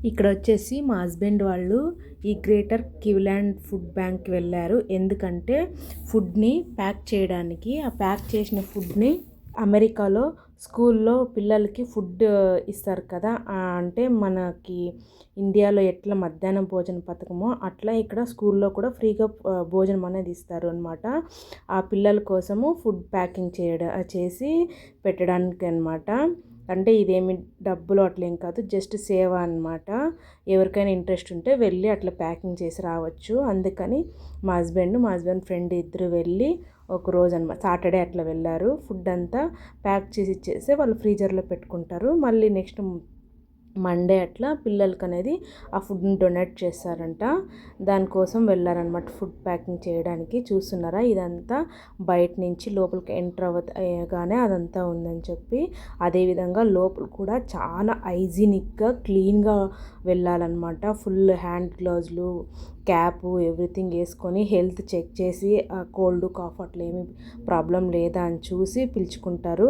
ఇక్కడ వచ్చేసి మా హస్బెండ్ వాళ్ళు ఈ గ్రేటర్ క్లీవ్లాండ్ ఫుడ్ బ్యాంక్కి వెళ్ళారు. ఎందుకంటే ఫుడ్ని ప్యాక్ చేయడానికి, ఆ ప్యాక్ చేసిన ఫుడ్ని అమెరికాలో స్కూల్లో పిల్లలకి ఫుడ్ ఇస్తారు కదా, అంటే మనకి ఇండియాలో ఎట్లా మధ్యాహ్నం భోజన పథకమో అట్లా ఇక్కడ స్కూల్లో కూడా ఫ్రీగా భోజనం అనేది ఇస్తారు అనమాట. ఆ పిల్లల కోసము ఫుడ్ ప్యాకింగ్ చేసి పెట్టడానికి అనమాట. అంటే ఇదేమి డబ్బులు అట్లేం కాదు, జస్ట్ సేవ అనమాట. ఎవరికైనా ఇంట్రెస్ట్ ఉంటే వెళ్ళి అట్లా ప్యాకింగ్ చేసి రావచ్చు. అందుకని మా హస్బెండ్ ఫ్రెండ్ ఇద్దరు వెళ్ళి ఒక రోజు అనమాట సాటర్డే అట్లా వెళ్ళారు. ఫుడ్ అంతా ప్యాక్ చేసి ఇచ్చేసి వాళ్ళు ఫ్రీజర్లో పెట్టుకుంటారు. మళ్ళీ నెక్స్ట్ మండే అట్లా పిల్లలకి అనేది ఆ ఫుడ్ని డొనేట్ చేస్తారంట. దానికోసం వెళ్ళారనమాట ఫుడ్ ప్యాకింగ్ చేయడానికి. చూస్తున్నారా, ఇదంతా బయట నుంచి లోపలికి ఎంటర్ అవ్వగానే అదంతా ఉందని చెప్పి. అదేవిధంగా లోపల కూడా చాలా హైజీనిక్గా క్లీన్గా వెళ్ళాలన్నమాట. ఫుల్ హ్యాండ్ గ్లౌజులు, క్యాపు, ఎవ్రీథింగ్ వేసుకొని హెల్త్ చెక్ చేసి కోల్డ్ కాఫ్ అట్లా ఏమి ప్రాబ్లం లేదా అని చూసి పిలుచుకుంటారు.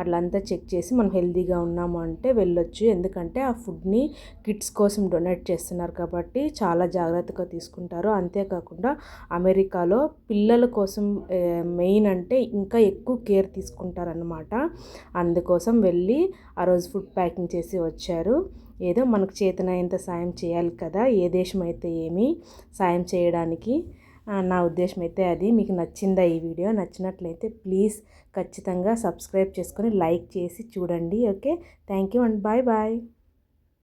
అట్లంతా చెక్ చేసి మనం హెల్తీగా ఉన్నాము అంటే వెళ్ళొచ్చు. ఎందుకంటే ఆ ఫుడ్ని కిడ్స్ కోసం డొనేట్ చేస్తున్నారు కాబట్టి చాలా జాగ్రత్తగా తీసుకుంటారు. అంతేకాకుండా అమెరికాలో పిల్లల కోసం మెయిన్ అంటే ఇంకా ఎక్కువ కేర్ తీసుకుంటారనమాట. అందుకోసం వెళ్ళి ఆ రోజు ఫుడ్ ప్యాకింగ్ చేసి వచ్చారు. ఏదో మనకు చేతనైనంత సాయం చేయాలి కదా, ఏ దేశం అయితే ఏమి సాయం చేయడానికి. నా ఉద్దేశం అయితే అది. మీకు నచ్చిందా ఈ వీడియో? నచ్చినట్లయితే ప్లీజ్ ఖచ్చితంగా సబ్స్క్రైబ్ చేసుకొని లైక్ చేసి చూడండి. Okay, thank you and bye bye.